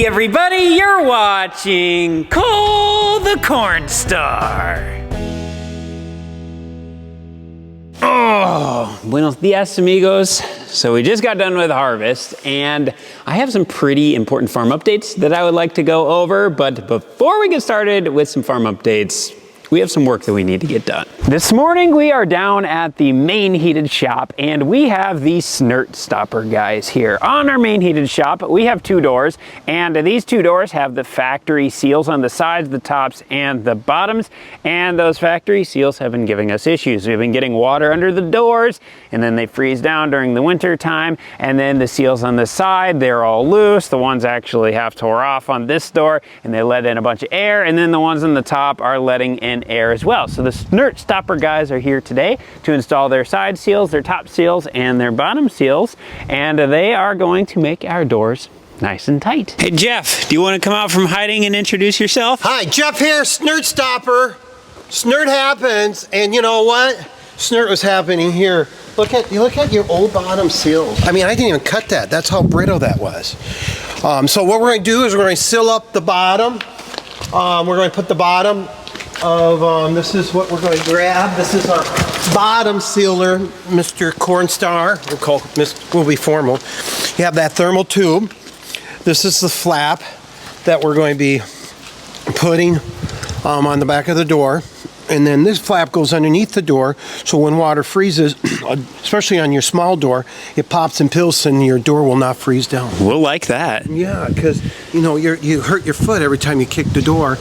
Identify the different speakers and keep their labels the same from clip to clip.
Speaker 1: Hey everybody, you're watching Cole the Cornstar. Oh, buenos dias amigos. So we just got done with harvest and I have some pretty important farm updates that I would like to go over, but before we get started with some farm updates, we have some work that we need to get done. This morning we are down at the main heated shop and we have these snirt stopper guys here. On our main heated shop, we have two doors and these two doors have the factory seals on the sides, the tops, and the bottoms. And those factory seals have been giving us issues. We've been getting water under the doors and then they freeze down during the winter time. And then the seals on the side, they're all loose. The ones actually have tore off on this door and they let in a bunch of air. And then the ones on the top are letting in air as well. So the snirt stopper guys are here today to install their side seals, their top seals, and their bottom seals, and they are going to make our doors nice and tight. Hey Jeff, do you want to come out from hiding and introduce yourself?
Speaker 2: Hi, Jeff here, snirt stopper. Snirt happens, and you know what? Snirt was happening here. Look at your old bottom seals. I mean, I didn't even cut that. That's how brittle that was. So what we're going to do is we're going to seal up the bottom. We're going to put the bottom of, this is what we're going to grab. This is our bottom sealer, Mr. Cornstar. We'll be formal. You have that thermal tube. This is the flap that we're going to be putting on the back of the door. And then this flap goes underneath the door, so when water freezes, especially on your small door, it pops and pills and your door will not freeze down.
Speaker 1: We'll like that.
Speaker 2: Yeah, because you know you hurt your foot every time you kick the door.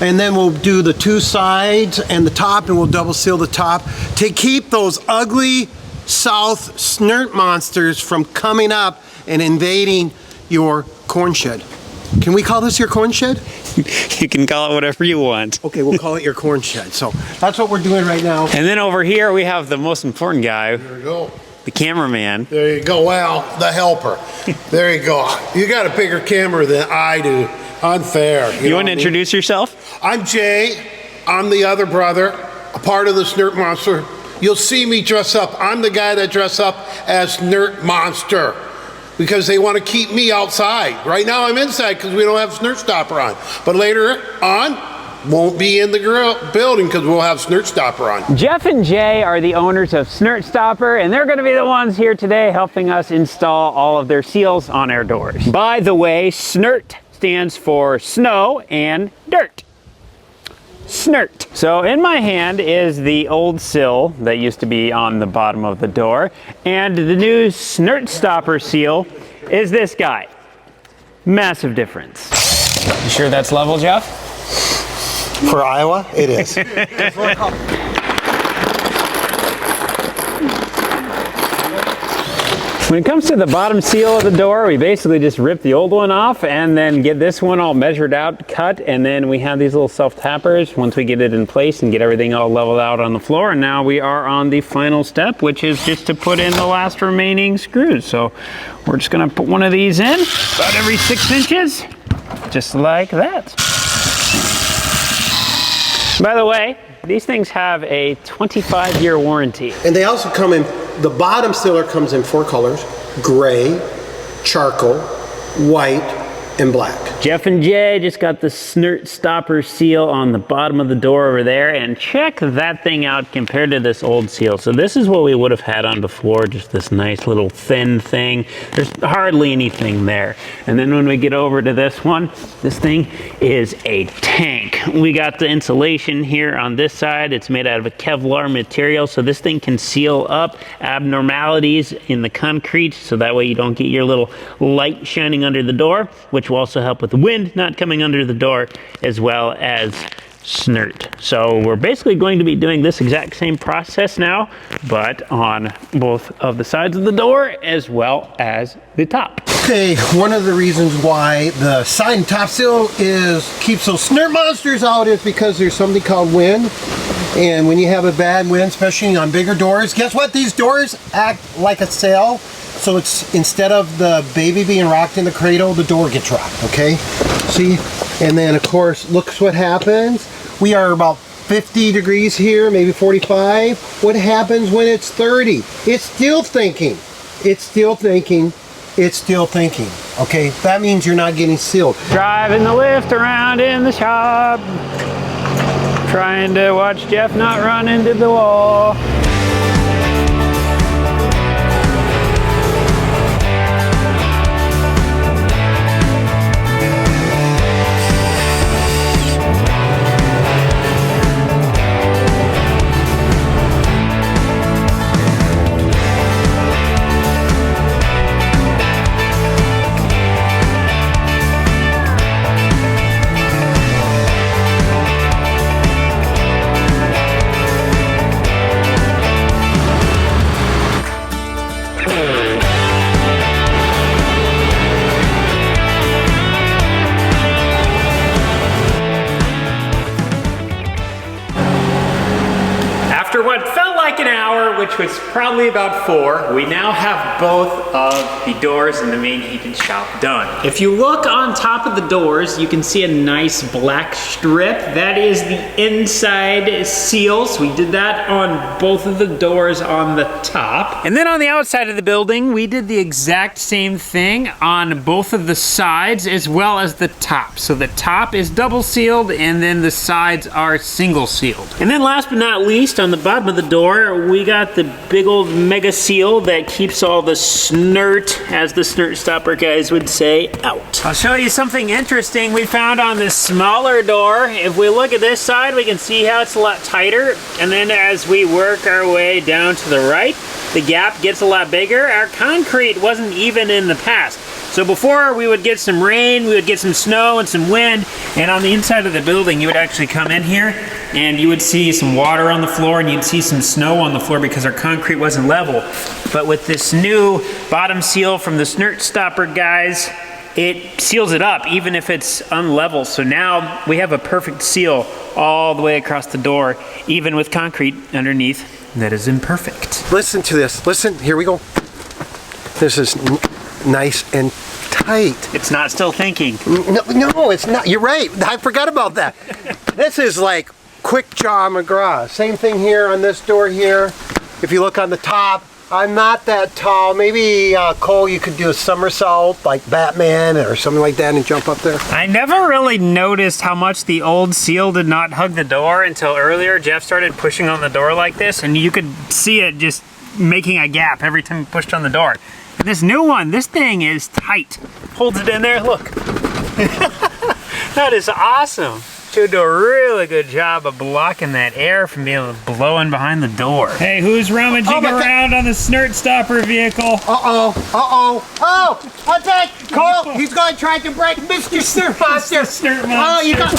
Speaker 2: And then we'll do the two sides and the top, and we'll double seal the top to keep those ugly south snirt monsters from coming up and invading your corn shed. Can we call this your corn shed?
Speaker 1: You can call it whatever you want.
Speaker 2: Okay, we'll call it your corn shed. So that's what we're doing right now.
Speaker 1: And then over here we have the most important guy.
Speaker 3: There you go.
Speaker 1: The cameraman.
Speaker 3: There you go. Well, the helper. There you go. You got a bigger camera than I do. Unfair.
Speaker 1: You want to introduce yourself?
Speaker 3: I'm Jay. I'm the other brother, a part of the Snirt Monster. You'll see me dress up. I'm the guy that dress up as Snirt Monster because they want to keep me outside. Right now I'm inside because we don't have Snirt Stopper on. But later on, won't be in the building because we'll have Snirt Stopper on.
Speaker 1: Jeff and Jay are the owners of Snirt Stopper, and they're going to be the ones here today helping us install all of their seals on our doors. By the way, Snirt stands for snow and dirt. Snirt. So in my hand is the old sill that used to be on the bottom of the door, and the new Snirt Stopper seal is this guy. Massive difference. You sure that's level, Jeff?
Speaker 2: For Iowa, it is.
Speaker 1: When it comes to the bottom seal of the door, we basically just rip the old one off and then get this one all measured out, cut, and then we have these little self-tappers once we get it in place and get everything all leveled out on the floor. And now we are on the final step, which is just to put in the last remaining screws. So we're just gonna put one of these in about every 6 inches, just like that. By the way, these things have a 25-year warranty.
Speaker 2: And they also come in, the bottom sealer comes in 4 colors: gray, charcoal, white, and black.
Speaker 1: Jeff and Jay just got the Snirt Stopper seal on the bottom of the door over there, and check that thing out compared to this old seal. So this is what we would have had on before, just this nice little thin thing. There's hardly anything there. And then when we get over to this one, this thing is a tank. We got the insulation here on this side. It's made out of a Kevlar material, so this thing can seal up abnormalities in the concrete, so that way you don't get your little light shining under the door, which will also help with the wind not coming under the door, as well as Snirt. So we're basically going to be doing this exact same process now, but on both of the sides of the door as well as the top.
Speaker 2: Okay, one of the reasons why the side and top seal keeps those snirt monsters out is because there's something called wind. And when you have a bad wind, especially on bigger doors, guess what? These doors act like a sail. So it's, instead of the baby being rocked in the cradle, the door gets rocked, okay? See? And then of course, look what happens. We are about 50 degrees here, maybe 45. What happens when it's 30? It's still thinking. It's still thinking. it's still thinking, okay? That means you're not getting sealed.
Speaker 1: Driving the lift around in the shop. Trying to watch Jeff not run into the wall. After what felt like an hour, which was probably about 4, we now have both of the doors in the main heated shop done. If you look on top of the doors, you can see a nice black strip. That is the inside seals. We did that on both of the doors on the top. And then on the outside of the building, we did the exact same thing on both of the sides as well as the top. So the top is double sealed and then the sides are single sealed. And then last but not least, on the bottom of the door, we got the big old mega seal that keeps all the snirt, as the snirt stopper guys would say, out. I'll show you something interesting we found on this smaller door. If we look at this side, we can see how it's a lot tighter. And then as we work our way down to the right, the gap gets a lot bigger. Our concrete wasn't even in the past. So before we would get some rain, we would get some snow and some wind, and on the inside of the building, you would actually come in here and you would see some water on the floor and you'd see some snow on the floor because our concrete wasn't level. But with this new bottom seal from the snirt stopper guys, it seals it up even if it's unlevel. So now we have a perfect seal all the way across the door, even with concrete underneath that is imperfect.
Speaker 2: Listen to this. Listen, here we go. This is nice and tight.
Speaker 1: It's not still thinking.
Speaker 2: No, it's not. You're right. I forgot about that. This is like quick jaw McGraw. Same thing here on this door here. If you look on the top, I'm not that tall. Maybe, Cole, you could do a somersault like Batman or something like that and jump up there.
Speaker 1: I never really noticed how much the old seal did not hug the door until earlier. Jeff started pushing on the door like this, and you could see it just making a gap every time you pushed on the door. And this new one, this thing is tight. Holds it in there, look. That is awesome. Should do a really good job of blocking that air from being able to blow in behind the door. Hey, who's rummaging around on the snirt stopper vehicle?
Speaker 2: Oh, okay, Cole, he's going to try to break Mr. Snirt Monster.
Speaker 1: Snirt Monster.
Speaker 2: Oh, you got,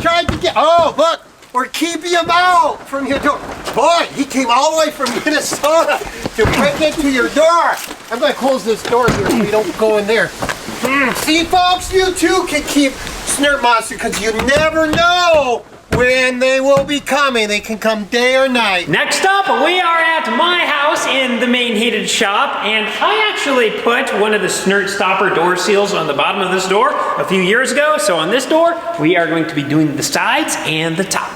Speaker 2: tried to get, look, we're keeping him out from your door. Boy, he came all the way from Minnesota to break into your door. I'm going to close this door here so we don't go in there. See, folks, you too can keep Snirt Monster because you never know when they will be coming. They can come day or night.
Speaker 1: Next up, we are at my house in the main heated shop, and I actually put one of the snirt stopper door seals on the bottom of this door a few years ago. So on this door, we are going to be doing the sides and the top.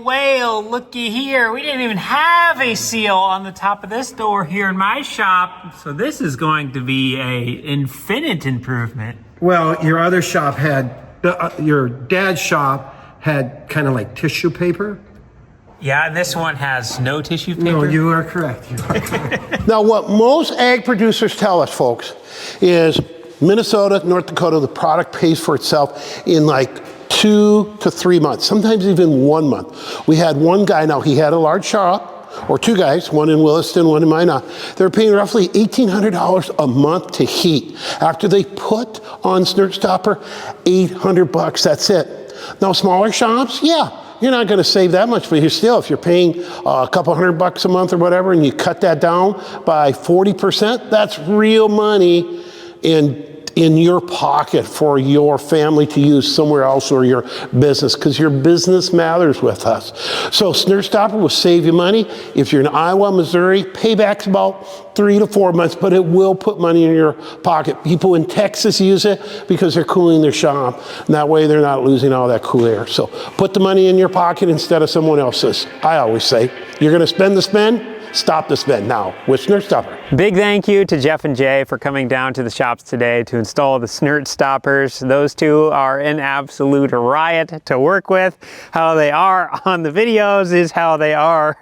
Speaker 1: Whale, looky here. We didn't even have a seal on the top of this door here in my shop. So this is going to be a infinite improvement.
Speaker 2: Well, your other shop had, your dad's shop had kind of like tissue paper.
Speaker 1: Yeah, and this one has no tissue paper.
Speaker 2: No, you are correct. You are correct.
Speaker 3: Now, what most ag producers tell us, folks, is Minnesota, North Dakota, the product pays for itself in like 2 to 3 months, sometimes even 1 month. We had one guy, now he had a large shop, or two guys, one in Williston, one in Minot. They're paying roughly $1,800 a month to heat. After they put on snirt stopper, $800, that's it. Now smaller shops, yeah, you're not gonna save that much, but if you're paying a couple $100 a month or whatever, and you cut that down by 40%, that's real money. And in your pocket for your family to use somewhere else or your business, because your business matters with us. So Snirt Stopper will save you money. If you're in Iowa, Missouri, payback's about 3 to 4 months, but it will put money in your pocket. People in Texas use it because they're cooling their shop. And that way they're not losing all that cool air. So put the money in your pocket instead of someone else's. I always say, you're gonna spend the spend, stop the spend now with Snirt Stopper.
Speaker 1: Big thank you to Jeff and Jay for coming down to the shops today to install the Snirt Stoppers. Those two are an absolute riot to work with. How they are on the videos is how they are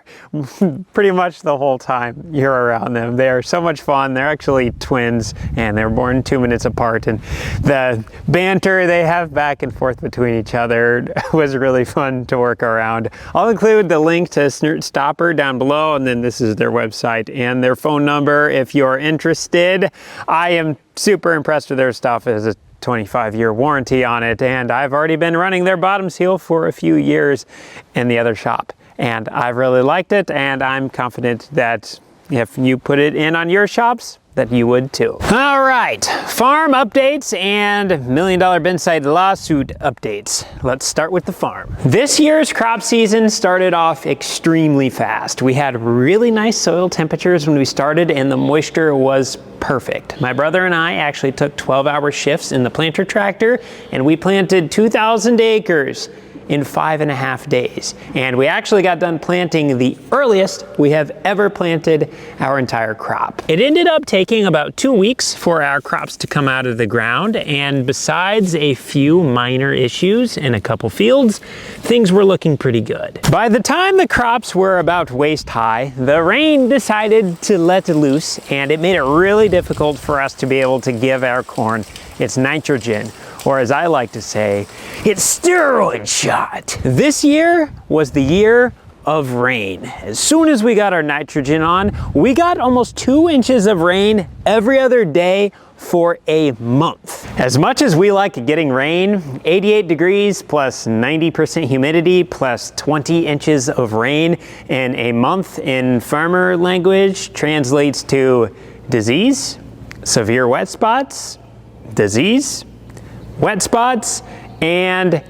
Speaker 1: pretty much the whole time you're around them. They are so much fun. They're actually twins and they're born 2 minutes apart, and the banter they have back and forth between each other was really fun to work around. I'll include the link to Snirt Stopper down below, and then this is their website and their phone number if you're interested. I am super impressed with their stuff. It has a 25-year warranty on it, and I've already been running their bottom seal for a few years in the other shop, and I've really liked it, and I'm confident that if you put it in on your shops, that you would too. All right, farm updates and $1 Million Binside lawsuit updates. Let's start with the farm. This year's crop season started off extremely fast. We had really nice soil temperatures when we started, and the moisture was perfect. My brother and I actually took 12-hour shifts in the planter tractor, and we planted 2,000 acres in 5.5 days. And we actually got done planting the earliest we have ever planted our entire crop. It ended up taking about 2 weeks for our crops to come out of the ground, and besides a few minor issues in a couple fields, things were looking pretty good. By the time the crops were about waist high, the rain decided to let loose, and it made it really difficult for us to be able to give our corn its nitrogen, or as I like to say, it's steroid shot. This year was the year of rain. As soon as we got our nitrogen on, we got almost 2 inches of rain every other day for a month. As much as we like getting rain, 88 degrees plus 90% humidity plus 20 inches of rain in a month in farmer language translates to disease, severe wet spots, disease, wet spots, and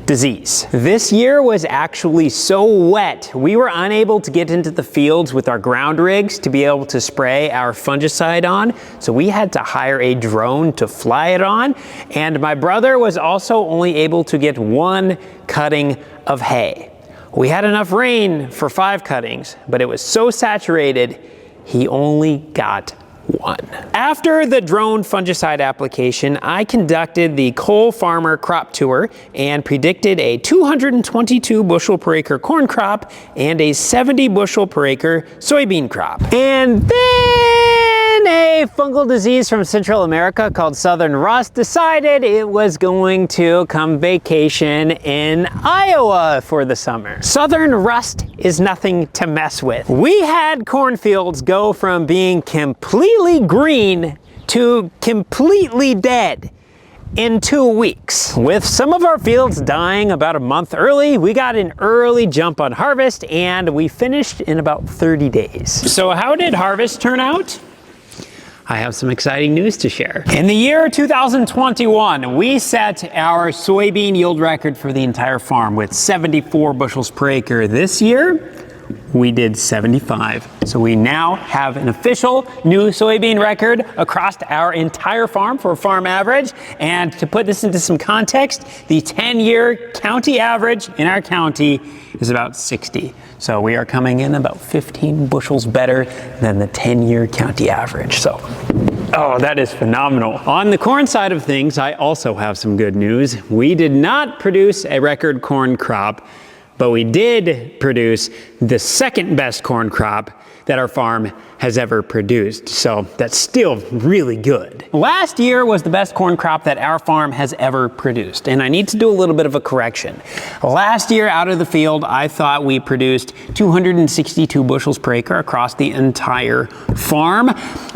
Speaker 1: disease. This year was actually so wet, we were unable to get into the fields with our ground rigs to be able to spray our fungicide on, so we had to hire a drone to fly it on, and my brother was also only able to get 1 cutting of hay. We had enough rain for 5 cuttings, but it was so saturated, he only got 1. After the drone fungicide application, I conducted the Cole Farmer crop tour and predicted a 222 bushel per acre corn crop and a 70 bushel per acre soybean crop. And then a fungal disease from Central America called Southern Rust decided it was going to come vacation in Iowa for the summer. Southern Rust is nothing to mess with. We had cornfields go from being completely green to completely dead in 2 weeks. With some of our fields dying about a month early, we got an early jump on harvest, and we finished in about 30 days. So how did harvest turn out? I have some exciting news to share. In the year 2021, we set our soybean yield record for the entire farm with 74 bushels per acre. This year, we did 75. So we now have an official new soybean record across our entire farm for a farm average. And to put this into some context, the 10-year county average in our county is about 60. So we are coming in about 15 bushels better than the 10-year county average. So, oh, that is phenomenal. On the corn side of things, I also have some good news. We did not produce a record corn crop, but we did produce the second best corn crop that our farm has ever produced. So that's still really good. Last year was the best corn crop that our farm has ever produced. And I need to do a little bit of a correction. Last year out of the field, I thought we produced 262 bushels per acre across the entire farm.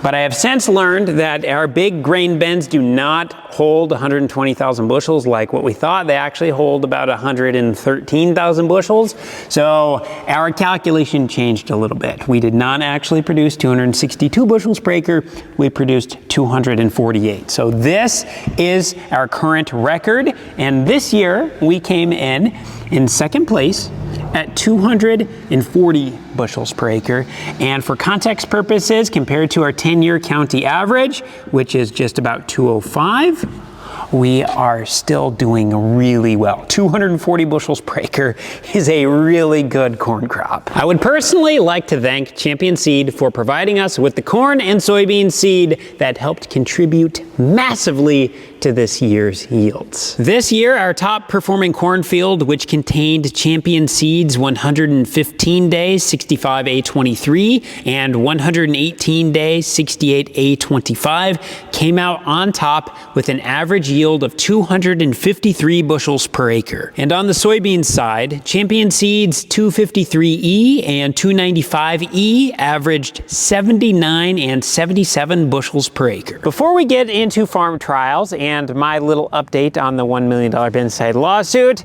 Speaker 1: But I have since learned that our big grain bins do not hold 120,000 bushels like what we thought. They actually hold about 113,000 bushels. So our calculation changed a little bit. We did not actually produce produced 262 bushels per acre. We produced 248. So this is our current record. And this year we came in second place at 240 bushels per acre. And for context purposes, compared to our 10-year county average, which is just about 205, we are still doing really well. 240 bushels per acre is a really good corn crop. I would personally like to thank Champion Seed for providing us with the corn and soybean seed that helped contribute massively to this year's yields. This year, our top performing cornfield, which contained Champion Seeds 115 days 65A23 and 118 days 68A25, came out on top with an average yield of 253 bushels per acre. And on the soybean side, Champion Seeds 253E and 295E averaged 79 and 77 bushels per acre. Before we get into farm trials and my little update on the $1 million bin side lawsuit,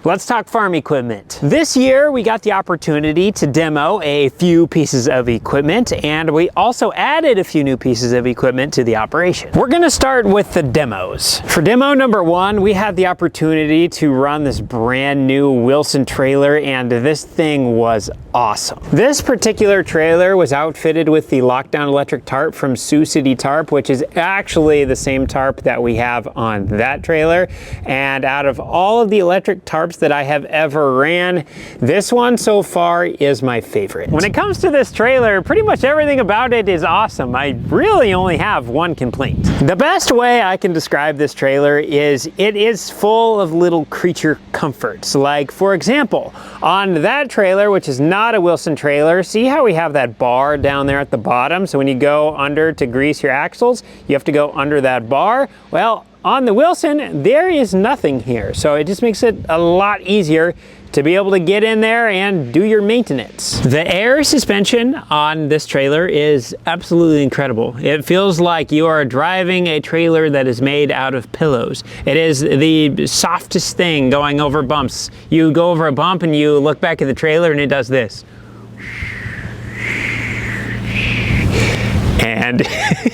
Speaker 1: let's talk farm equipment. This year, we got the opportunity to demo a few pieces of equipment, and we also added a few new pieces of equipment to the operation. We're gonna start with the demos. For demo number one, we had the opportunity to run this brand new Wilson trailer, and this thing was awesome. This particular trailer was outfitted with the lockdown electric tarp from Sioux City Tarp, which is actually the same tarp that we have on that trailer. And out of all of the electric tarps that I have ever ran, this one so far is my favorite. When it comes to this trailer, pretty much everything about it is awesome. I really only have one complaint. The best way I can describe this trailer is it is full of little creature comforts. Like, for example, on that trailer, which is not a Wilson trailer, see how we have that bar down there at the bottom? So when you go under to grease your axles, you have to go under that bar. Well, on the Wilson, there is nothing here. So it just makes it a lot easier to be able to get in there and do your maintenance. The air suspension on this trailer is absolutely incredible. It feels like you are driving a trailer that is made out of pillows. It is the softest thing going over bumps. You go over a bump and you look back at the trailer and it does this. And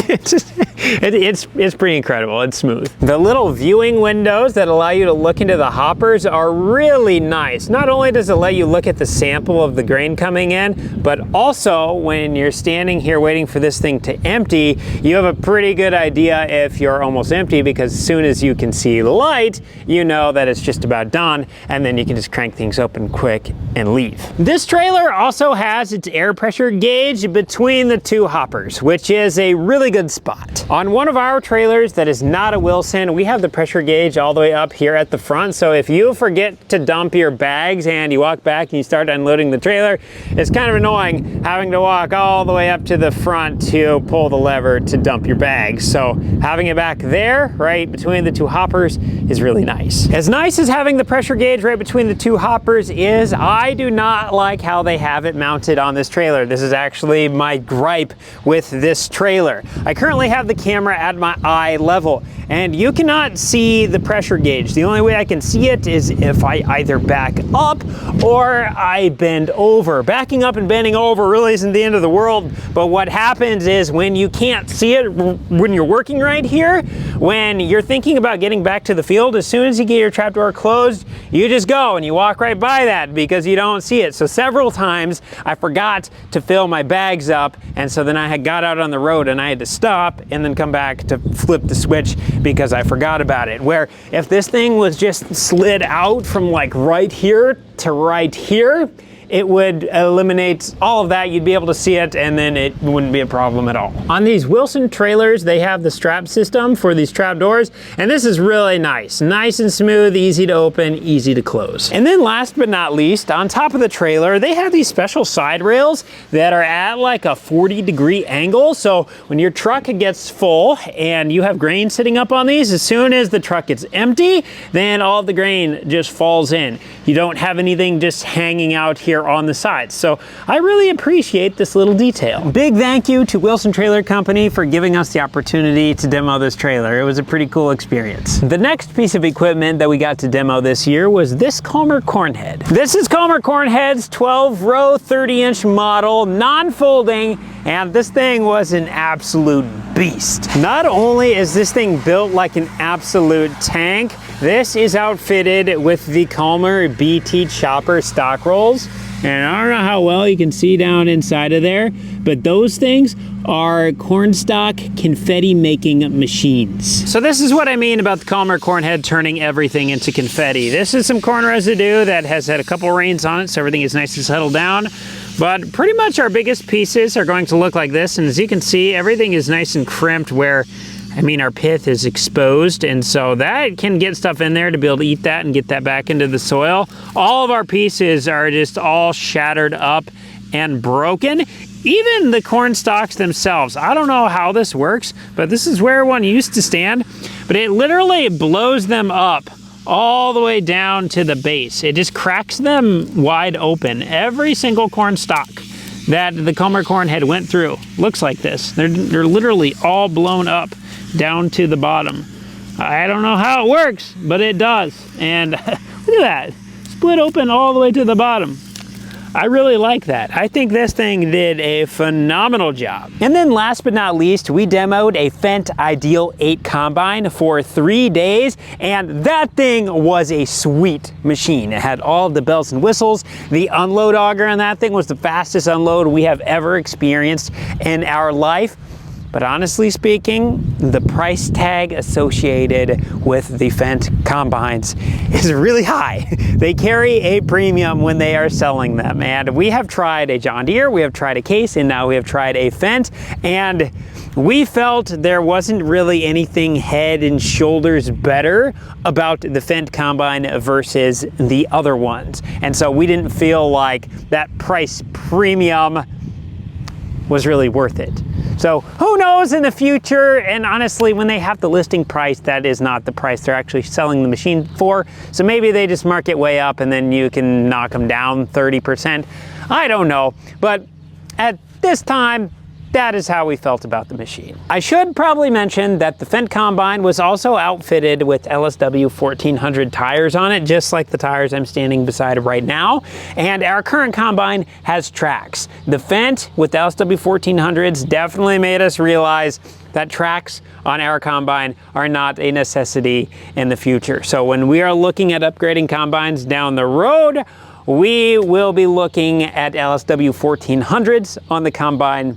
Speaker 1: it's pretty incredible. It's smooth. The little viewing windows that allow you to look into the hoppers are really nice. Not only does it let you look at the sample of the grain coming in, but also when you're standing here waiting for this thing to empty, you have a pretty good idea if you're almost empty, because as soon as you can see light, you know that it's just about done, and then you can just crank things open quick and leave. This trailer also has its air pressure gauge between the two hoppers, which is a really good spot. On one of our trailers that is not a Wilson, we have the pressure gauge all the way up here at the front, so if you forget to dump your bags and you walk back and you start unloading the trailer, it's kind of annoying having to walk all the way up to the front to pull the lever to dump your bags. So having it back there, right between the two hoppers, is really nice. As nice as having the pressure gauge right between the two hoppers is, I do not like how they have it mounted on this trailer. This is actually my gripe with this trailer. I currently have the camera at my eye level, and you cannot see the pressure gauge. The only way I can see it is if I either back up or I bend over. Backing up and bending over really isn't the end of the world, but what happens is when you can't see it when you're working right here, when you're thinking about getting back to the field, as soon as you get your trapdoor closed, you just go and you walk right by that because you don't see it. So several times I forgot to fill my bags up, and so then I had got out on the road and I had to stop and then come back to flip the switch because I forgot about it. Where if this thing was just slid out from like right here to right here, it would eliminate all of that. You'd be able to see it, and then it wouldn't be a problem at all. On these Wilson trailers, they have the strap system for these trap doors, and this is really nice. Nice and smooth, easy to open, easy to close. And then last but not least, on top of the trailer, they have these special side rails that are at like a 40-degree angle. So when your truck gets full and you have grain sitting up on these, as soon as the truck gets empty, then all of the grain just falls in. You don't have anything just hanging out here on the sides. So I really appreciate this little detail. Big thank you to Wilson Trailer Company for giving us the opportunity to demo this trailer. It was a pretty cool experience. The next piece of equipment that we got to demo this year was this Calmer Cornhead. This is Calmer Cornhead's 12-row, 30-inch model, non-folding and this thing was an absolute beast. Not only is this thing built like an absolute tank, this is outfitted with the Calmer BT chopper stock rolls. And I don't know how well you can see down inside of there, but those things are cornstalk confetti making machines. So this is what I mean about the Calmer Cornhead turning everything into confetti. This is some corn residue that has had a couple rains on it, so everything is nice and settled down. But pretty much our biggest pieces are going to look like this. And as you can see, everything is nice and crimped where, I mean, our pith is exposed, and so that can get stuff in there to be able to eat that and get that back into the soil. All of our pieces are just all shattered up and broken. Even the corn stalks themselves. I don't know how this works, but this is where one used to stand, but it literally blows them up all the way down to the base. It just cracks them wide open. Every single corn stalk that the Calmer Cornhead went through looks like this. They're literally all blown up down to the bottom. I don't know how it works, but it does. And look at that, split open all the way to the bottom. I really like that. I think this thing did a phenomenal job. And then last but not least, we demoed a Fendt Ideal 8 combine for 3 days, and that thing was a sweet machine. It had all the bells and whistles. The unload auger on that thing was the fastest unload we have ever experienced in our life. But honestly speaking, the price tag associated with the Fendt combines is really high. They carry a premium when they are selling them. And we have tried a John Deere, we have tried a Case, and now we have tried a Fendt. And we felt there wasn't really anything head and shoulders better about the Fendt combine versus the other ones. And so we didn't feel like that price premium was really worth it. So who knows in the future, and honestly, when they have the listing price, that is not the price they're actually selling the machine for. So maybe they just mark it way up and then you can knock them down 30%. I don't know, but at this time, that is how we felt about the machine. I should probably mention that the Fendt combine was also outfitted with LSW 1400 tires on it, just like the tires I'm standing beside right now. And our current combine has tracks. The Fendt with LSW 1400s definitely made us realize that tracks on our combine are not a necessity in the future. So when we are looking at upgrading combines down the road, we will be looking at LSW 1400s on the combine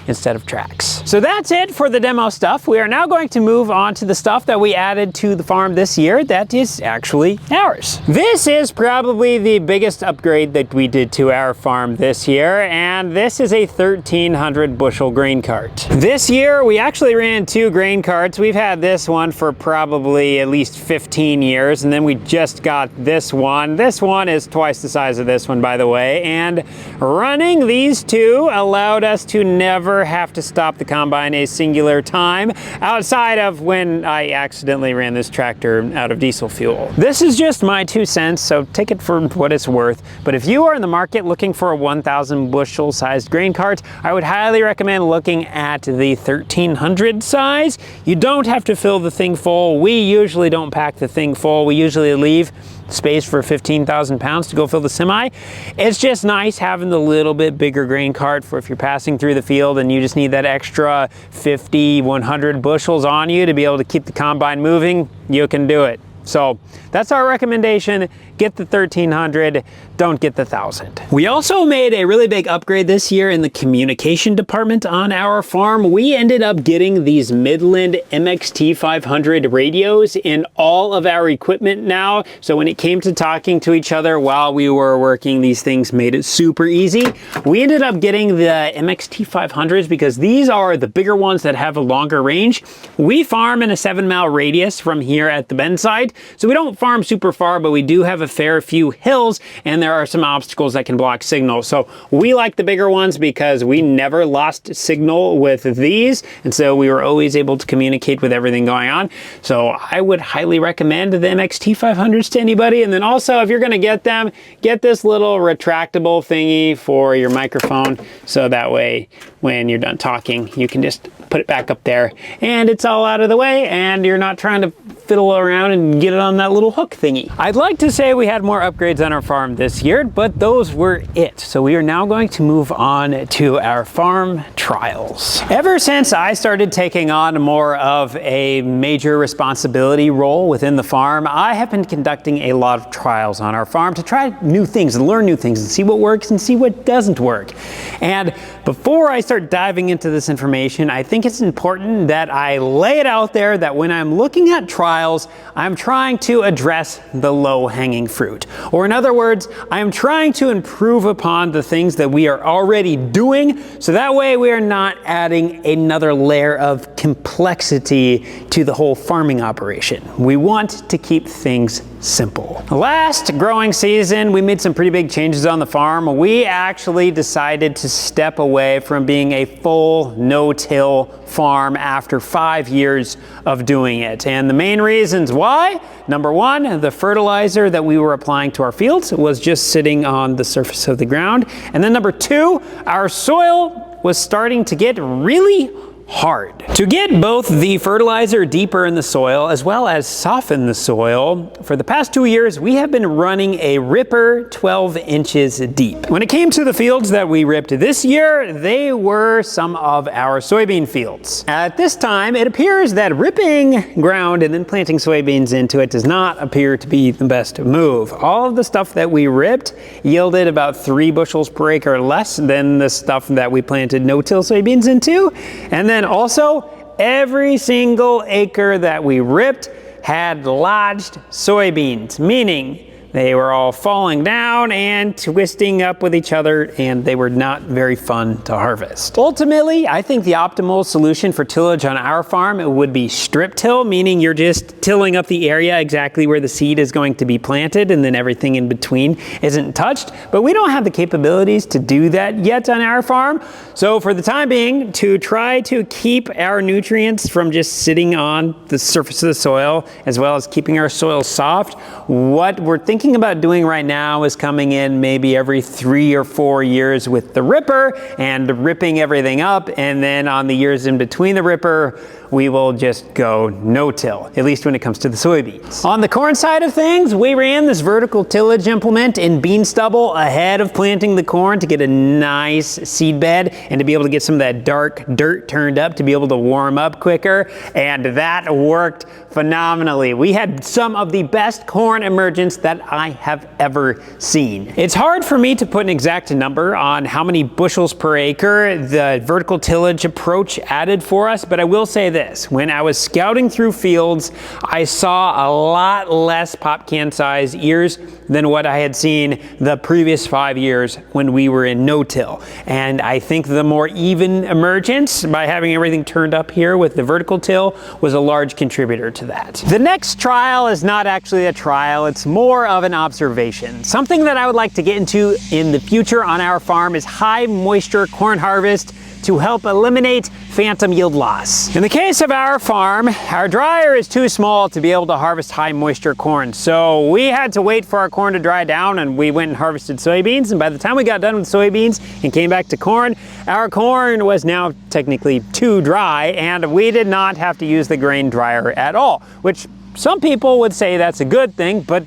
Speaker 1: instead of tracks. So that's it for the demo stuff. We are now going to move on to the stuff that we added to the farm this year that is actually ours. This is probably the biggest upgrade that we did to our farm this year, and this is a 1300 bushel grain cart. This year we actually ran 2 grain carts. We've had this one for probably at least 15 years, and then we just got this one. This one is twice the size of this one, by the way, and running these 2 allowed us to never have to stop the combine a singular time outside of when I accidentally ran this tractor out of diesel fuel. This is just my 2 cents, so take it for what it's worth. But if you are in the market looking for a 1,000 bushel sized grain cart, I would highly recommend looking at the 1300 size. You don't have to fill the thing full. We usually don't pack the thing full. We usually leave space for 15,000 pounds to go fill the semi. It's just nice having the little bit bigger grain cart for if you're passing through the field and you just need that extra 50, 100 bushels on you to be able to keep the combine moving, you can do it. So that's our recommendation. Get the 1300, don't get the 1000. We also made a really big upgrade this year in the communication department on our farm. We ended up getting these Midland MXT 500 radios in all of our equipment now. So when it came to talking to each other while we were working, these things made it super easy. We ended up getting the MXT 500s because these are the bigger ones that have a longer range. We farm in a 7-mile radius from here at the bend side. So we don't farm super far, but we do have a fair few hills, and there are some obstacles that can block signal. So we like the bigger ones because we never lost signal with these, and so we were always able to communicate with everything going on. So I would highly recommend the MXT 500s to anybody. And then also, if you're going to get them, get this little retractable thingy for your microphone, so that way when you're done talking, you can just put it back up there and it's all out of the way, and you're not trying to fiddle around and get it on that little hook thingy. I'd like to say we had more upgrades on our farm this year, but those were it. So we are now going to move on to our farm trials. Ever since I started taking on more of a major responsibility role within the farm, I have been conducting a lot of trials on our farm to try new things and learn new things and see what works and see what doesn't work. And before I start diving into this information, I think it's important that I lay it out there that when I'm looking at trials, I'm trying to address the low-hanging fruit. Or in other words, I'm trying to improve upon the things that we are already doing, so that way we are not adding another layer of complexity to the whole farming operation. We want to keep things simple. Last growing season, we made some pretty big changes on the farm. We actually decided to step away from being a full no-till farm after 5 years of doing it. And the main reasons why: number one, the fertilizer that we were applying to our fields was just sitting on the surface of the ground. And then number two, our soil was starting to get really hard. To get both the fertilizer deeper in the soil as well as soften the soil, for the past 2 years we have been running a ripper 12 inches deep. When it came to the fields that we ripped this year, they were some of our soybean fields. At this time, it appears that ripping ground and then planting soybeans into it does not appear to be the best move. All of the stuff that we ripped yielded about 3 bushels per acre less than the stuff that we planted no-till soybeans into. And then also, every single acre that we ripped had lodged soybeans, meaning they were all falling down and twisting up with each other, and they were not very fun to harvest. Ultimately, I think the optimal solution for tillage on our farm would be strip till, meaning you're just tilling up the area exactly where the seed is going to be planted, and then everything in between isn't touched. But we don't have the capabilities to do that yet on our farm. So for the time being, to try to keep our nutrients from just sitting on the surface of the soil, as well as keeping our soil soft, what we're thinking about doing right now is coming in maybe every 3 or 4 years with the ripper and ripping everything up, and then on the years in between the ripper, we will just go no-till, at least when it comes to the soybeans. On the corn side of things, we ran this vertical tillage implement in bean stubble ahead of planting the corn to get a nice seed bed and to be able to get some of that dark dirt turned up to be able to warm up quicker, and that worked phenomenally. We had some of the best corn emergence that I have ever seen. It's hard for me to put an exact number on how many bushels per acre the vertical tillage approach added for us, but I will say this. When I was scouting through fields, I saw a lot less pop can size ears than what I had seen the previous 5 years when we were in no-till. And I think the more even emergence by having everything turned up here with the vertical till was a large contributor to that. The next trial is not actually a trial, it's more of an observation. Something that I would like to get into in the future on our farm is high moisture corn harvest to help eliminate phantom yield loss. In the case of our farm, our dryer is too small to be able to harvest high moisture corn. So we had to wait for our corn to dry down, and we went and harvested soybeans. And by the time we got done with soybeans and came back to corn, our corn was now technically too dry, and we did not have to use the grain dryer at all, which some people would say that's a good thing, but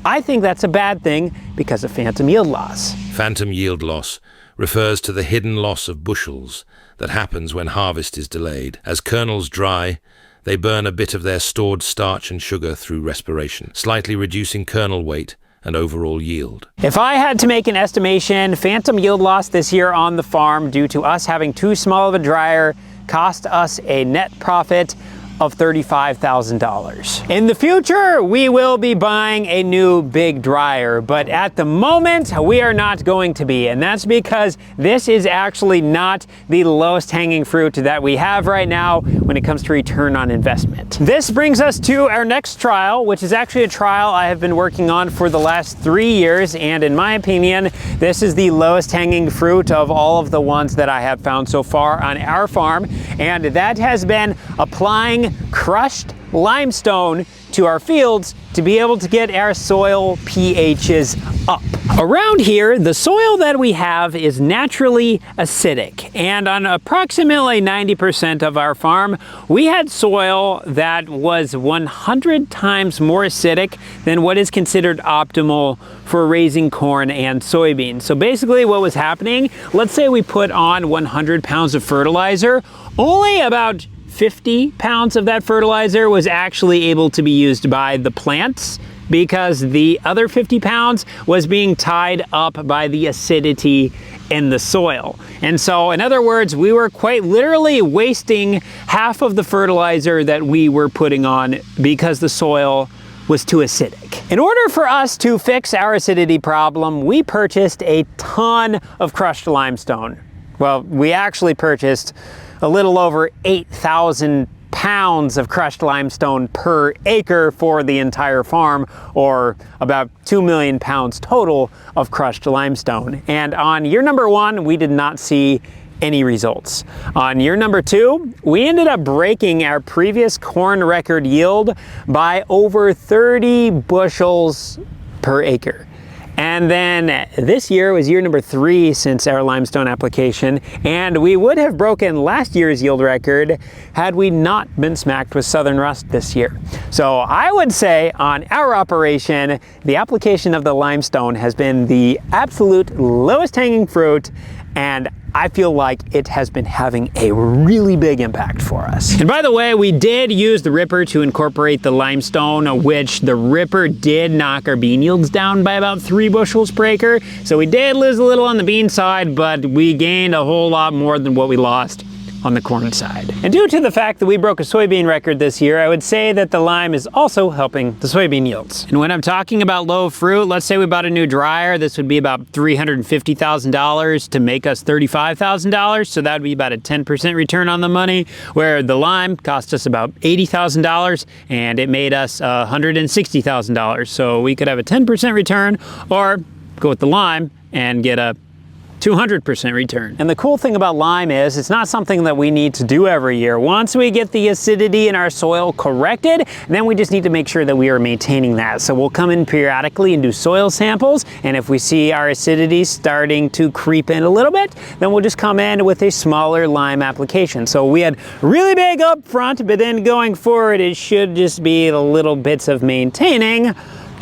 Speaker 1: I think that's a bad thing because of phantom yield loss.
Speaker 4: Phantom yield loss refers to the hidden loss of bushels that happens when harvest is delayed. As kernels dry, they burn a bit of their stored starch and sugar through respiration, slightly reducing kernel weight and overall yield.
Speaker 1: If I had to make an estimation, phantom yield loss this year on the farm due to us having too small of a dryer cost us a net profit of $35,000. In the future, we will be buying a new big dryer, but at the moment, we are not going to be, and that's because this is actually not the lowest hanging fruit that we have right now when it comes to return on investment. This brings us to our next trial, which is actually a trial I have been working on for the last 3 years, and in my opinion, this is the lowest hanging fruit of all of the ones that I have found so far on our farm, and that has been applying crushed limestone to our fields to be able to get our soil pHs up. Around here, the soil that we have is naturally acidic, and on approximately 90% of our farm, we had soil that was 100 times more acidic than what is considered optimal for raising corn and soybeans. So basically what was happening, let's say we put on 100 pounds of fertilizer, only about 50 pounds of that fertilizer was actually able to be used by the plants, because the other 50 pounds was being tied up by the acidity in the soil. And so, in other words, we were quite literally wasting half of the fertilizer that we were putting on because the soil was too acidic. In order for us to fix our acidity problem, we purchased a ton of crushed limestone. Well, we actually purchased a little over 8,000 pounds of crushed limestone per acre for the entire farm, or about 2 million pounds total of crushed limestone. And on year number 1, we did not see any results. On year number 2, we ended up breaking our previous corn record yield by over 30 bushels per acre. And then this year was year number 3 since our limestone application, and we would have broken last year's yield record had we not been smacked with southern rust this year. So I would say on our operation, the application of the limestone has been the absolute lowest hanging fruit, and I feel like it has been having a really big impact for us. And by the way, we did use the ripper to incorporate the limestone, which the ripper did knock our bean yields down by about 3 bushels per acre. So we did lose a little on the bean side, but we gained a whole lot more than what we lost on the corn side. And due to the fact that we broke a soybean record this year, I would say that the lime is also helping the soybean yields. And when I'm talking about low fruit, let's say we bought a new dryer, this would be about $350,000 to make us $35,000. So that would be about a 10% return on the money, where the lime cost us about $80,000 and it made us $160,000. So we could have a 10% return, or go with the lime and get a 200% return. And the cool thing about lime is it's not something that we need to do every year. Once we get the acidity in our soil corrected, then we just need to make sure that we are maintaining that. So we'll come in periodically and do soil samples, and if we see our acidity starting to creep in a little bit, then we'll just come in with a smaller lime application. So we had really big up front, but then going forward, it should just be the little bits of maintaining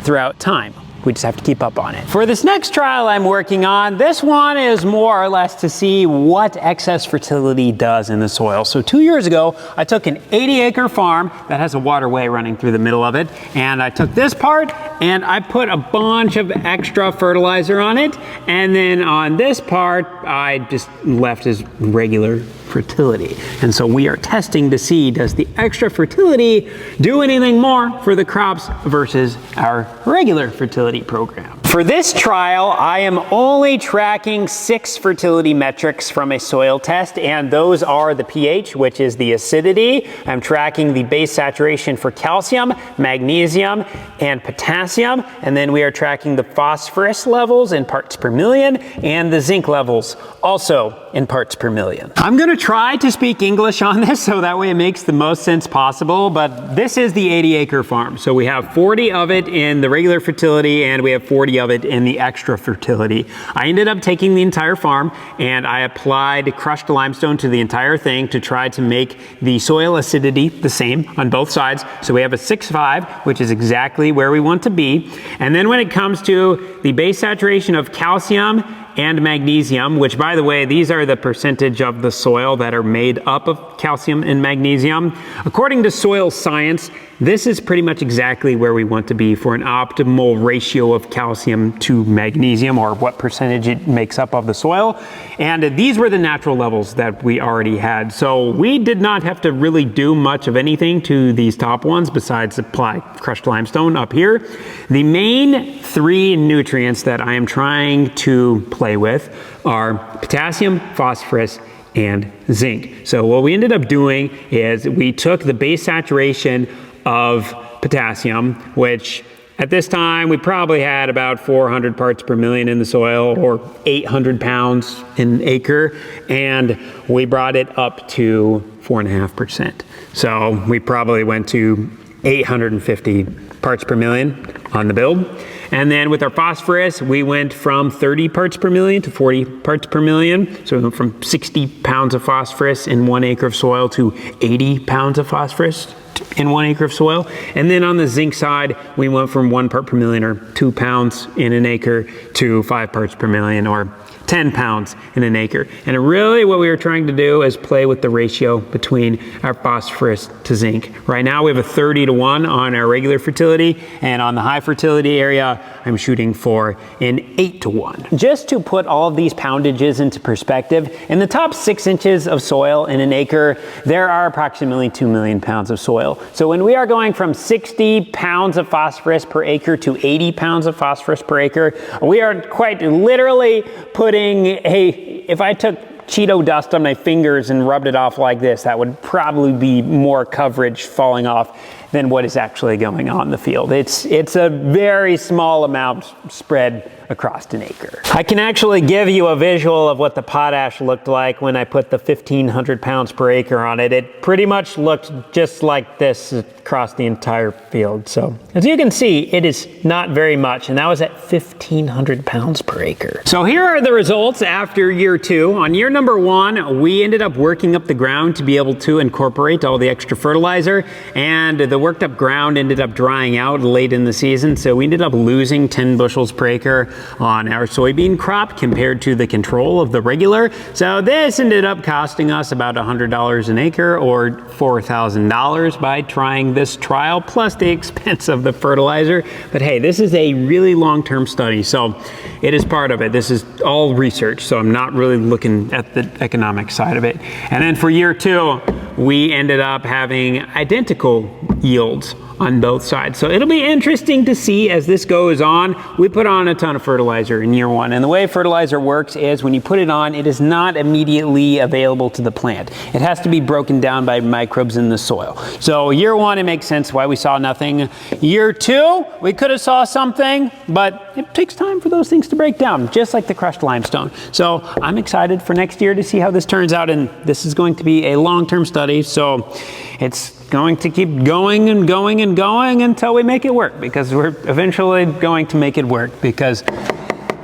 Speaker 1: throughout time. We just have to keep up on it. For this next trial I'm working on, this one is more or less to see what excess fertility does in the soil. So 2 years ago, I took an 80-acre farm that has a waterway running through the middle of it, and I took this part and I put a bunch of extra fertilizer on it, and then on this part, I just left as regular fertility. And so we are testing to see, does the extra fertility do anything more for the crops versus our regular fertility program? For this trial, I am only tracking 6 fertility metrics from a soil test, and those are the pH, which is the acidity. I'm tracking the base saturation for calcium, magnesium, and potassium, and then we are tracking the phosphorus levels in parts per million and the zinc levels also in parts per million. I'm going to try to speak English on this so that way it makes the most sense possible, but this is the 80-acre farm. So we have 40 of it in the regular fertility and we have 40 of it in the extra fertility. I ended up taking the entire farm and I applied crushed limestone to the entire thing to try to make the soil acidity the same on both sides. So we have a 6.5, which is exactly where we want to be. And then when it comes to the base saturation of calcium and magnesium, which by the way, these are the percentage of the soil that are made up of calcium and magnesium. According to soil science, this is pretty much exactly where we want to be for an optimal ratio of calcium to magnesium, or what percentage it makes up of the soil. And these were the natural levels that we already had. So we did not have to really do much of anything to these top ones besides apply crushed limestone up here. The main 3 nutrients that I am trying to play with are potassium, phosphorus, and zinc. So what we ended up doing is we took the base saturation of potassium, which at this time we probably had about 400 parts per million in the soil, or 800 pounds an acre, and we brought it up to 4.5%. So we probably went to 850 parts per million on the build. And then with our phosphorus, we went from 30 parts per million to 40 parts per million. So we went from 60 pounds of phosphorus in 1 acre of soil to 80 pounds of phosphorus in 1 acre of soil. And then on the zinc side, we went from 1 part per million, or 2 pounds in an acre, to 5 parts per million, or 10 pounds in an acre. And really what we were trying to do is play with the ratio between our phosphorus to zinc. Right now we have a 30-to-1 on our regular fertility, and on the high fertility area, I'm shooting for an 8-to-1. Just to put all of these poundages into perspective, in the top 6 inches of soil in an acre, there are approximately 2 million pounds of soil. So when we are going from 60 pounds of phosphorus per acre to 80 pounds of phosphorus per acre, we are quite literally putting if I took Cheeto dust on my fingers and rubbed it off like this, that would probably be more coverage falling off than what is actually going on in the field. It's a very small amount spread across an acre. I can actually give you a visual of what the potash looked like when I put the 1,500 pounds per acre on it. It pretty much looked just like this across the entire field. So as you can see, it is not very much, and that was at 1,500 pounds per acre. So here are the results after year 2. On year number 1, we ended up working up the ground to be able to incorporate all the extra fertilizer, and the worked up ground ended up drying out late in the season, so we ended up losing 10 bushels per acre on our soybean crop compared to the control of the regular. So this ended up costing us about $100 an acre, or $4,000 by trying this trial, plus the expense of the fertilizer. But hey, this is a really long-term study, so it is part of it. This is all research, so I'm not really looking at the economic side of it. And then for year 2, we ended up having identical yields on both sides. So it'll be interesting to see as this goes on. We put on a ton of fertilizer in year 1, and the way fertilizer works is when you put it on, it is not immediately available to the plant. It has to be broken down by microbes in the soil. So year 1, it makes sense why we saw nothing. Year 2, we could have saw something, but it takes time for those things to break down, just like the crushed limestone. So I'm excited for next year to see how this turns out, and this is going to be a long-term study, so it's going to keep going and going and going until we make it work, because we're eventually going to make it work, because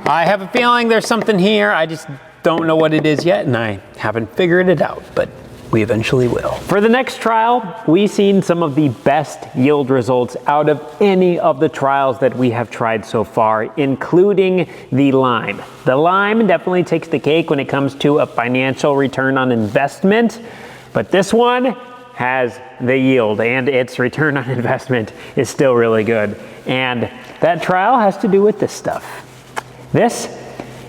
Speaker 1: I have a feeling there's something here. I just don't know what it is yet, and I haven't figured it out, but we eventually will. For the next trial, we've seen some of the best yield results out of any of the trials that we have tried so far, including the lime. The lime definitely takes the cake when it comes to a financial return on investment, but this one has the yield, and its return on investment is still really good. And that trial has to do with this stuff. This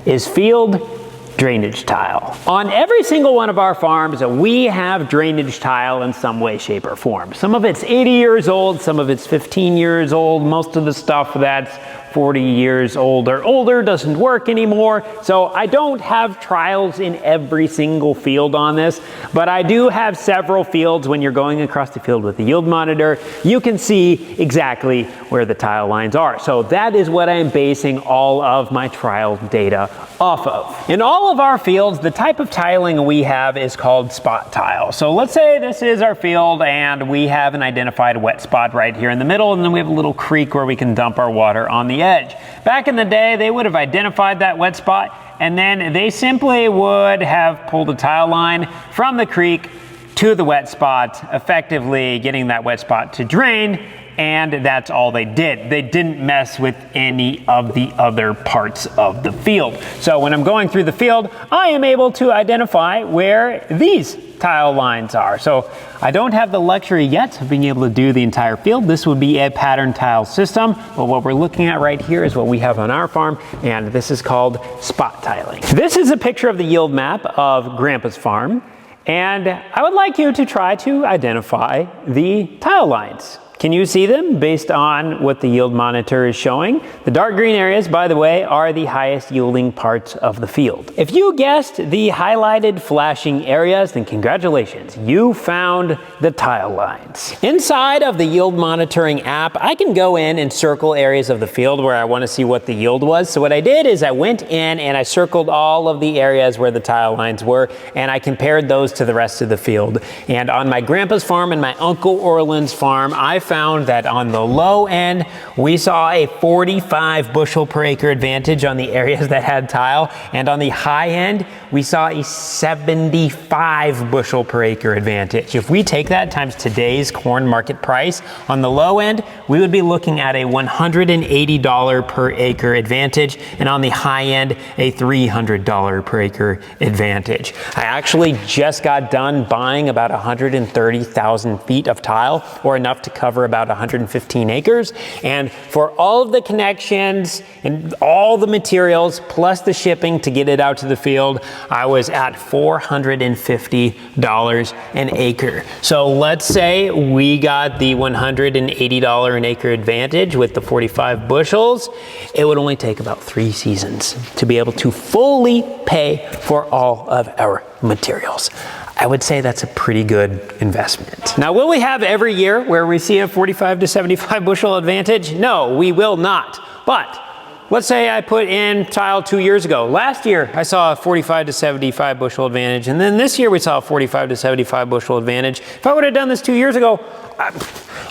Speaker 1: is field drainage tile. On every single one of our farms, we have drainage tile in some way, shape, or form. Some of it's 80 years old, some of it's 15 years old. Most of the stuff that's 40 years old or older doesn't work anymore. So I don't have trials in every single field on this, but I do have several fields. When you're going across the field with the yield monitor, you can see exactly where the tile lines are. So that is what I'm basing all of my trial data off of. In all of our fields, the type of tiling we have is called spot tile. So let's say this is our field and we have an identified wet spot right here in the middle, and then we have a little creek where we can dump our water on the edge. Back in the day, they would have identified that wet spot, and then they simply would have pulled a tile line from the creek to the wet spot, effectively getting that wet spot to drain, and that's all they did. They didn't mess with any of the other parts of the field. So when I'm going through the field, I am able to identify where these tile lines are. So I don't have the luxury yet of being able to do the entire field. This would be a pattern tile system, but what we're looking at right here is what we have on our farm, and this is called spot tiling. This is a picture of the yield map of Grandpa's farm, and I would like you to try to identify the tile lines. Can you see them based on what the yield monitor is showing? The dark green areas, by the way, are the highest yielding parts of the field. If you guessed the highlighted flashing areas, then congratulations, you found the tile lines. Inside of the yield monitoring app, I can go in and circle areas of the field where I want to see what the yield was. So what I did is I went in and I circled all of the areas where the tile lines were, and I compared those to the rest of the field. And on my grandpa's farm and my Uncle Orland's farm, I found that on the low end, we saw a 45 bushel per acre advantage on the areas that had tile, and on the high end, we saw a 75 bushel per acre advantage. If we take that times today's corn market price, on the low end, we would be looking at a $180 per acre advantage, and on the high end, a $300 per acre advantage. I actually just got done buying about 130,000 feet of tile, or enough to cover about 115 acres. And for all of the connections and all the materials, plus the shipping to get it out to the field, I was at $450 an acre. So let's say we got the $180 an acre advantage with the 45 bushels. It would only take about 3 seasons to be able to fully pay for all of our materials. I would say that's a pretty good investment. Now, will we have every year where we see a 45 to 75 bushel advantage? No, we will not. But let's say I put in tile 2 years ago. Last year, I saw a 45 to 75 bushel advantage, and then this year we saw a 45 to 75 bushel advantage. If I would have done this 2 years ago,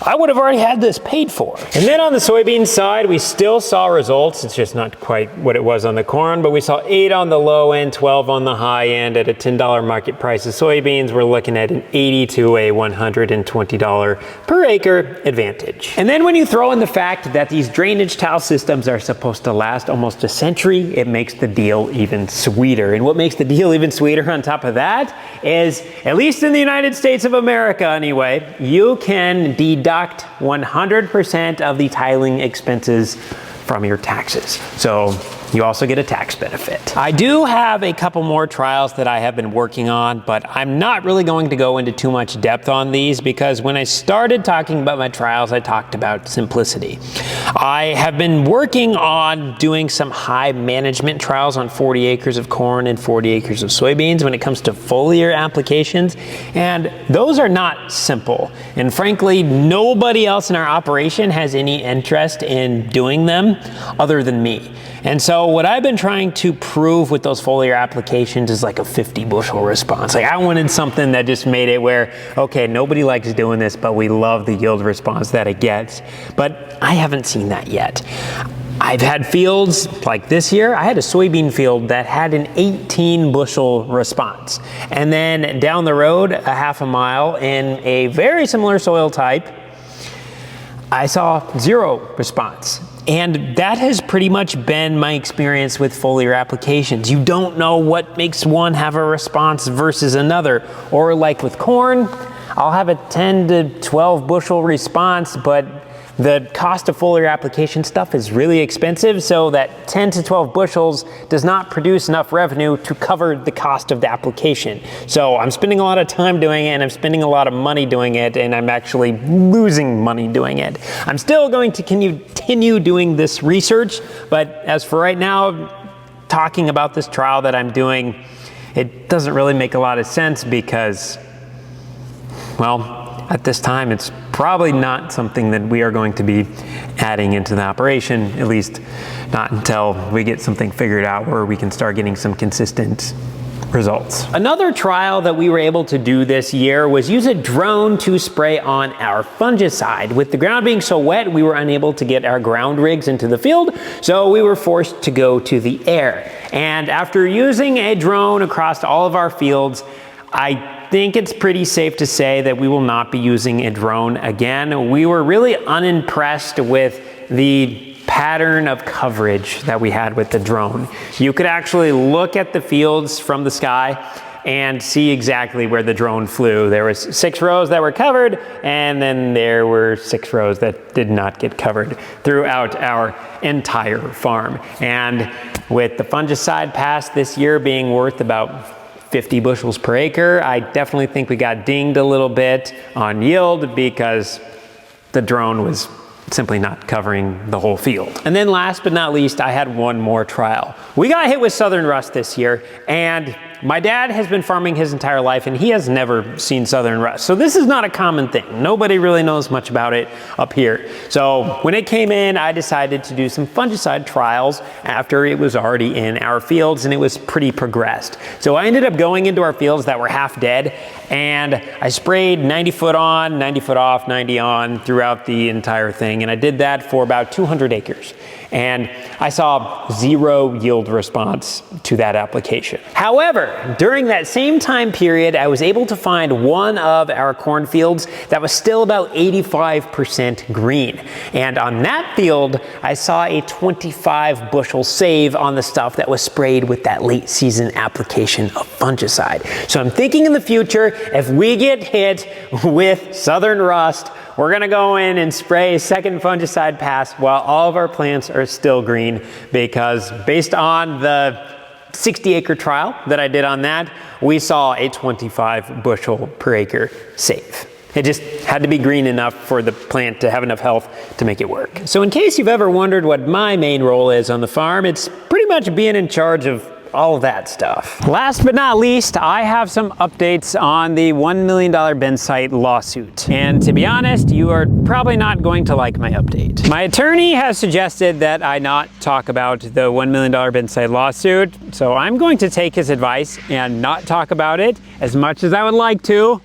Speaker 1: I would have already had this paid for. And then on the soybean side, we still saw results. It's just not quite what it was on the corn, but we saw 8 on the low end, 12 on the high end at a $10 market price of soybeans. We're looking at an $80 to a $120 per acre advantage. And then when you throw in the fact that these drainage tile systems are supposed to last almost a century, it makes the deal even sweeter. And what makes the deal even sweeter on top of that is, at least in the United States of America anyway, you can deduct 100% of the tiling expenses from your taxes. So you also get a tax benefit. I do have a couple more trials that I have been working on, but I'm not really going to go into too much depth on these because when I started talking about my trials, I talked about simplicity. I have been working on doing some high management trials on 40 acres of corn and 40 acres of soybeans when it comes to foliar applications, and those are not simple. And frankly, nobody else in our operation has any interest in doing them other than me. And so what I've been trying to prove with those foliar applications is like a 50 bushel response. Like I wanted something that just made it where, okay, nobody likes doing this, but we love the yield response that it gets. But I haven't seen that yet. I've had fields like this year. I had a soybean field that had an 18 bushel response. And then down the road, a half a mile in a very similar soil type, I saw 0 response. And that has pretty much been my experience with foliar applications. You don't know what makes one have a response versus another. Or like with corn, I'll have a 10 to 12 bushel response, but the cost of foliar application stuff is really expensive, so that 10 to 12 bushels does not produce enough revenue to cover the cost of the application. So I'm spending a lot of time doing it, and I'm spending a lot of money doing it, and I'm actually losing money doing it. I'm still going to continue doing this research, but as for right now, talking about this trial that I'm doing, it doesn't really make a lot of sense because, well, at this time, it's probably not something that we are going to be adding into the operation, at least not until we get something figured out where we can start getting some consistent results. Another trial that we were able to do this year was use a drone to spray on our fungicide. With the ground being so wet, we were unable to get our ground rigs into the field, so we were forced to go to the air. And after using a drone across all of our fields, I think it's pretty safe to say that we will not be using a drone again. We were really unimpressed with the pattern of coverage that we had with the drone. You could actually look at the fields from the sky and see exactly where the drone flew. There was 6 rows that were covered, and then there were 6 rows that did not get covered throughout our entire farm. And with the fungicide pass this year being worth about 50 bushels per acre, I definitely think we got dinged a little bit on yield because the drone was simply not covering the whole field. And then last but not least, I had one more trial. We got hit with southern rust this year, and my dad has been farming his entire life and he has never seen southern rust. So this is not a common thing. Nobody really knows much about it up here. So when it came in, I decided to do some fungicide trials after it was already in our fields and it was pretty progressed. So I ended up going into our fields that were half dead and I sprayed 90 foot on, 90 foot off, 90 on throughout the entire thing. And I did that for about 200 acres. And I saw zero yield response to that application. However, during that same time period, I was able to find one of our cornfields that was still about 85% green. And on that field, I saw a 25 bushel save on the stuff that was sprayed with that late season application of fungicide. So I'm thinking in the future, if we get hit with southern rust, we're gonna go in and spray a second fungicide pass while all of our plants are still green, because based on the 60-acre trial that I did on that, we saw a 25 bushel per acre save. It just had to be green enough for the plant to have enough health to make it work. So in case you've ever wondered what my main role is on the farm, it's pretty much being in charge of all of that stuff. Last but not least, I have some updates on the $1 million Bensite lawsuit. And to be honest, you are probably not going to like my update. My attorney has suggested that I not talk about the $1 million Bensite lawsuit, so I'm going to take his advice and not talk about it. As much as I would like to,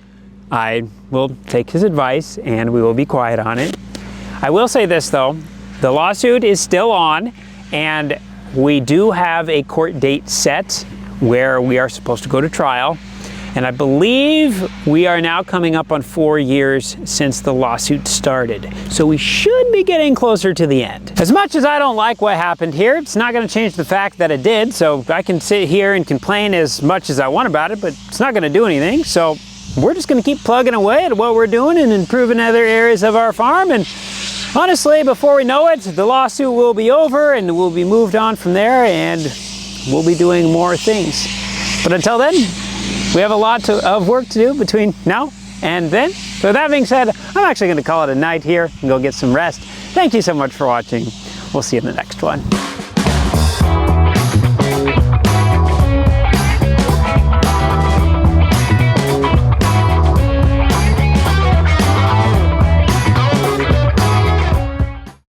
Speaker 1: I will take his advice and we will be quiet on it. I will say this though, the lawsuit is still on, and we do have a court date set where we are supposed to go to trial. And I believe we are now coming up on 4 years since the lawsuit started. So we should be getting closer to the end. As much as I don't like what happened here, it's not gonna change the fact that it did. So I can sit here and complain as much as I want about it, but it's not gonna do anything. So we're just gonna keep plugging away at what we're doing and improving other areas of our farm. And honestly, before we know it, the lawsuit will be over and we'll be moved on from there and we'll be doing more things. But until then, we have a lot of work to do between now and then. So with that being said, I'm actually gonna call it a night here and go get some rest. Thank you so much for watching. We'll see you in the next one.